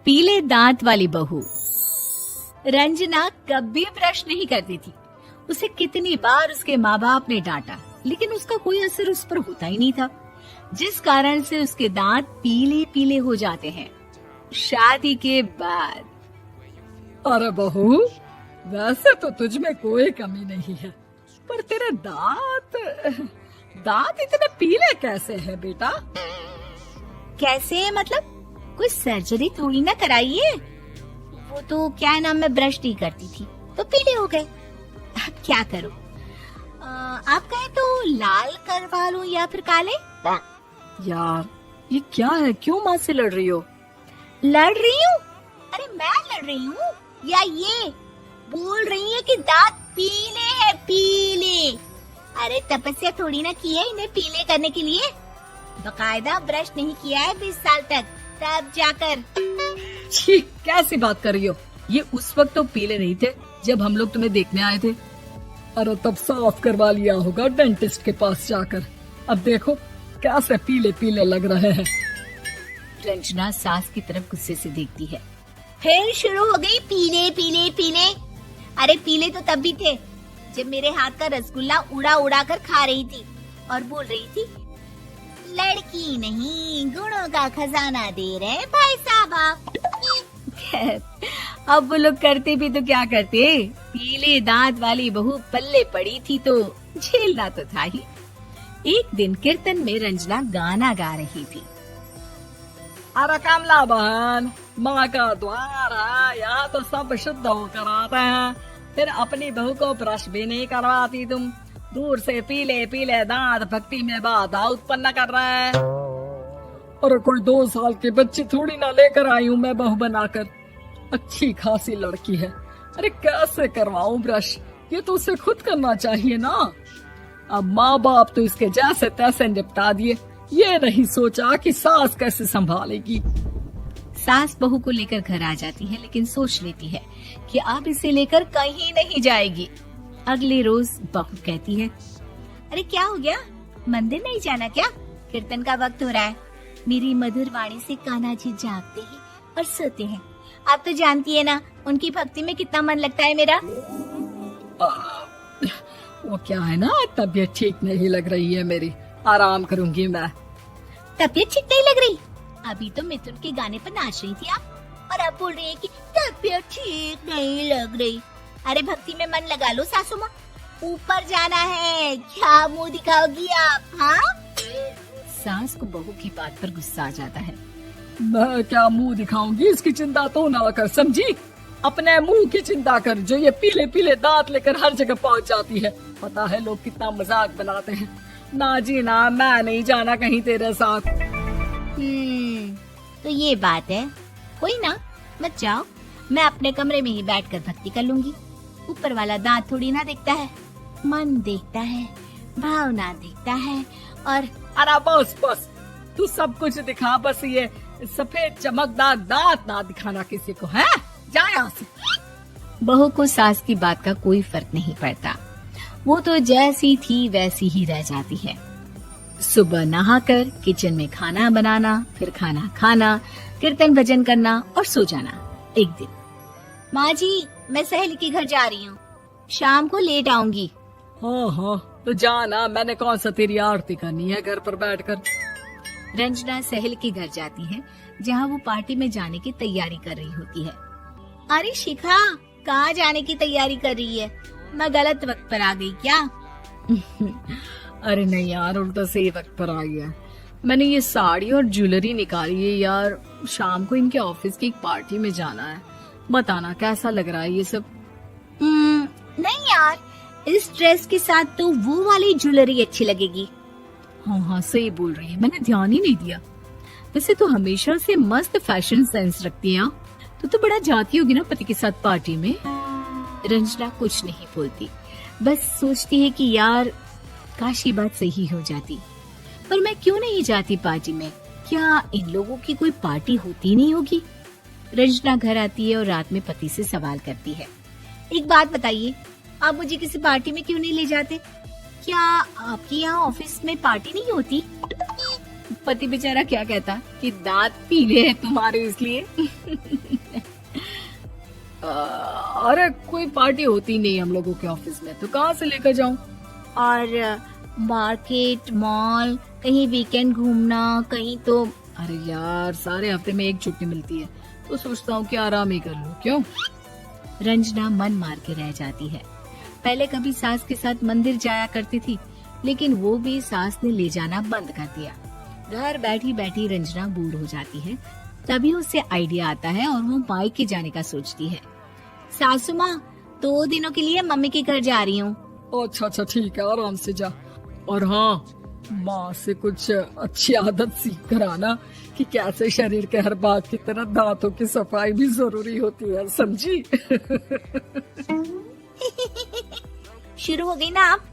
पीले दांत वाली बहू। रंजना कभी ब्रश नहीं करती थी। उसे कितनी बार उसके माँ बाप ने डांटा, लेकिन उसका कोई असर उस पर होता ही नहीं था, जिस कारण से उसके दांत पीले पीले हो जाते हैं। शादी के बाद अरे बहू, वैसे तो तुझ में कोई कमी नहीं है, पर तेरे दांत इतने पीले कैसे हैं बेटा? कैसे मतलब? कोई सर्जरी थोड़ी ना कराइए। वो तो क्या नाम, मैं ब्रश नहीं करती थी तो पीले हो गए। अब क्या करूं? आप कहें तो लाल करवा लूं या फिर काले? यार ये क्या है, क्यों माँ से लड़ रही हो? लड़ रही हूँ? अरे मैं लड़ रही हूँ या ये बोल रही है कि दांत पीले हैं, पीले। अरे तपस्या थोड़ी ना की है इन्हें पीले करने के लिए। बकायदा ब्रश नहीं किया है 20 साल तक, तब जाकर। छी, कैसी बात कर रही हो? ये उस वक्त तो पीले नहीं थे जब हम लोग तुम्हें देखने आए थे। अरे तब साफ करवा लिया होगा डेंटिस्ट के पास जाकर। अब देखो कैसे पीले पीले लग रहे हैं। रंजना सास की तरफ गुस्से से देखती है। फिर शुरू हो गई पीले पीले पीले। अरे पीले तो तब भी थे जब मेरे हाथ का रसगुल्ला उड़ा उड़ा कर खा रही थी और बोल रही थी, लड़की नहीं गुणों का खजाना दे रहे भाई साहब आप। अब वो लोग करते भी तो क्या करते, पीले दांत वाली बहू पल्ले पड़ी थी तो झेलना तो था ही। एक दिन कीर्तन में रंजना गाना गा रही थी। अरे कमला बहन, माँ का द्वार है, यहाँ तो सब शुद्ध होकर आते हैं, फिर अपनी बहू को ब्रश भी नहीं करवाती तुम। दूर से पीले पीले दांत भक्ति में बाधा उत्पन्न कर रहे हैं। अरे कोई 2 साल की बच्ची थोड़ी ना लेकर आई हूँ मैं बहू बनाकर। अच्छी खासी लड़की है, अरे कैसे करवाऊं ब्रश? ये तो उसे खुद करना चाहिए ना। अब माँ बाप तो इसके जैसे तैसे निपटा दिए, ये नहीं सोचा कि सास कैसे संभालेगी। सास बहू को लेकर घर आ जाती है, लेकिन सोच लेती है कि अब इसे लेकर कहीं नहीं जाएगी। अगले रोज बहू कहती है, अरे क्या हो गया, मंदिर नहीं जाना क्या? कीर्तन का वक्त हो रहा है। मेरी मधुर वाणी से कान्हा जी जागते हैं और सोते हैं। आप तो जानती है ना उनकी भक्ति में कितना मन लगता है मेरा। वो क्या है ना, तबीयत ठीक नहीं लग रही है मेरी, आराम करूंगी मैं। तबीयत ठीक नहीं लग रही? अभी तो मिथुन के गाने पर नाच रही थी आप, और अब बोल रही है कि तबीयत ठीक नहीं लग रही। अरे भक्ति में मन लगा लो सासू माँ, ऊपर जाना है, क्या मुंह दिखाओगी आप? हाँ? सास को बहू की बात पर गुस्सा आ जाता है। मैं क्या मुंह दिखाऊंगी, इसकी चिंता तो ना कर, समझी? अपने मुंह की चिंता कर, जो ये पीले पीले दांत लेकर हर जगह पहुंच जाती है। पता है लोग कितना मजाक बनाते हैं। ना जी ना, मैं नहीं जाना कहीं तेरे साथ। तो ये बात है, कोई ना, मत जाओ, मैं अपने कमरे में ही बैठकर भक्ति कर लूंगी। ऊपर वाला दांत थोड़ी ना देखता है, मन देखता है, भावना देखता है। और अरे बस बस, तू सब कुछ दिखा, बस ये सफेद चमकदार दांत ना दिखाना किसी को, है? जा यहाँ से। बहू को सास की बात का कोई फर्क नहीं पड़ता, वो तो जैसी थी वैसी ही रह जाती है। सुबह नहाकर किचन में खाना बनाना, फिर खाना खाना, कीर्तन भजन करना और सो जाना। एक दिन, माँ जी मैं सहेली के घर जा रही हूँ, शाम को लेट आऊंगी। हाँ हाँ तो जाना, मैंने कौन सा तेरी आरती करनी है घर पर बैठकर। रंजना सहेली के घर जाती है, जहाँ वो पार्टी में जाने की तैयारी कर रही होती है। अरे शिखा, कहाँ जाने की तैयारी कर रही है? मैं गलत वक्त पर आ गई क्या? अरे नहीं यार, उल्टा सही वक्त पर आ गया। मैंने ये साड़ी और ज्वेलरी निकाली है यार, शाम को इनके ऑफिस की एक पार्टी में जाना है। बताना कैसा लग रहा है ये सब? नहीं यार, इस ड्रेस के साथ तो वो वाली ज्वेलरी अच्छी लगेगी। हाँ हाँ सही बोल रही है, मैंने ध्यान ही नहीं दिया। वैसे तो हमेशा से मस्त फैशन सेंस रखती है। तो बड़ा जाती होगी ना पति के साथ पार्टी में। रंजना कुछ नहीं बोलती, बस सोचती है कि यार काश ये बात सही हो जाती, पर मैं क्यों नहीं जाती पार्टी में? क्या इन लोगों की कोई पार्टी होती नहीं होगी? रंजना घर आती है और रात में पति से सवाल करती है, एक बात बताइए, आप मुझे किसी पार्टी में क्यों नहीं ले जाते? क्या आपके यहाँ ऑफिस में पार्टी नहीं होती? पति बेचारा क्या कहता कि दांत पीले हैं तुम्हारे इसलिए। अरे कोई पार्टी होती नहीं हम लोगों के ऑफिस में, तो कहाँ से लेकर जाऊं? और मार्केट, मॉल, कहीं वीकेंड घूमना, कहीं तो। अरे यार सारे हफ्ते में एक छुट्टी मिलती है, तो सोचता हूँ कि आराम ही कर लूं। क्यों? रंजना मन मार के रह जाती है। पहले कभी सास के साथ मंदिर जाया करती थी, लेकिन वो भी सास ने ले जाना बंद कर दिया। घर बैठी बैठी रंजना बोर हो जाती है। तभी उसे आइडिया आता है और वो मायके जाने का सोचती है। सासू माँ, 2 दिनों के लिए मम्मी के घर जा रही हूँ। अच्छा अच्छा ठीक है, आराम से जा। और हाँ, माँ से कुछ अच्छी आदत सीख कर आना कि कैसे शरीर के हर भाग की तरह दांतों की सफाई भी जरूरी होती है, समझी? शुरू हो गई ना आप।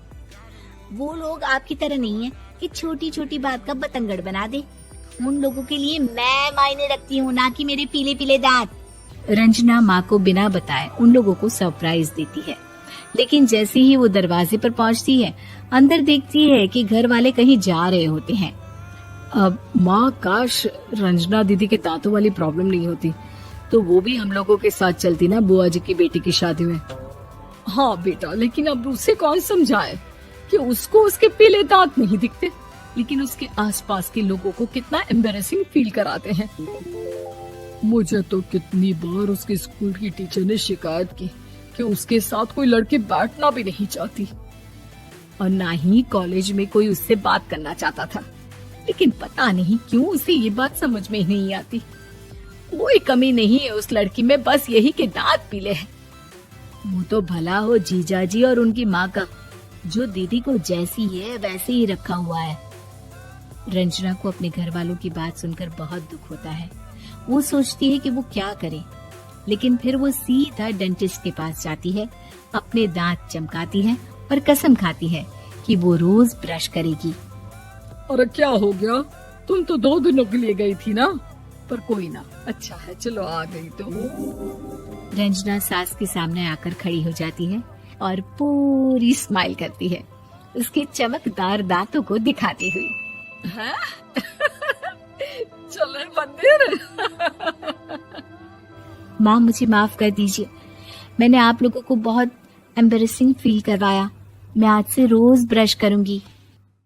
वो लोग आपकी तरह नहीं है कि छोटी छोटी बात का बतंगड़ बना दे। उन लोगों के लिए मैं मायने रखती हूँ, ना कि मेरे पीले पीले दांत। रंजना माँ को बिना बताए उन लोगों को सरप्राइज देती है, लेकिन जैसे ही वो दरवाजे पर पहुँचती है, अंदर देखती है कि घर वाले कहीं जा रहे होते हैं। अब माँ, काश रंजना दीदी के दांतों वाली प्रॉब्लम नहीं होती, तो वो भी हम लोगों के साथ चलती ना बुआ जी की बेटी की शादी में। हाँ बेटा, लेकिन अब उसे कौन समझाए कि उसको उसके पीले दांत नहीं दिखते, लेकिन उसके आसपास के लोगों को कितना एम्बैरेसिंग फील कराते हैं। मुझे तो कितनी बार उसके स्कूल की टीचर ने शिकायत की कि उसके साथ कोई लड़की बैठना भी नहीं चाहती, और ना ही कॉलेज में कोई उससे बात करना चाहता था। लेकिन पता नहीं क्यों उसे ये बात समझ में ही नहीं आती। कोई कमी नहीं है उस लड़की में, बस यही कि दांत पीले हैं। वो तो भला हो जीजा जी और उनकी माँ का, जो दीदी को जैसी है वैसे ही रखा हुआ है। रंजना को अपने घर वालों की बात सुनकर बहुत दुख होता है। वो सोचती है कि वो क्या करे, लेकिन फिर वो सीधा डेंटिस्ट के पास जाती है, अपने दांत चमकाती है और कसम खाती है कि वो रोज ब्रश करेगी। अरे क्या हो गया? तुम तो 2 दिनों के लिए गई थी ना, पर कोई ना, अच्छा है, चलो आ गई तो। रंजना सास के सामने आकर खड़ी हो जाती है और पूरी स्माइल करती है, उसके चमकदार दांतों को दिखाती हुई। हाँ? चले मंदिर। माँ, मुझे माफ कर दीजिए, मैंने आप लोगों को बहुत एम्बैरेसिंग फील करवाया। मैं आज से रोज ब्रश करूंगी।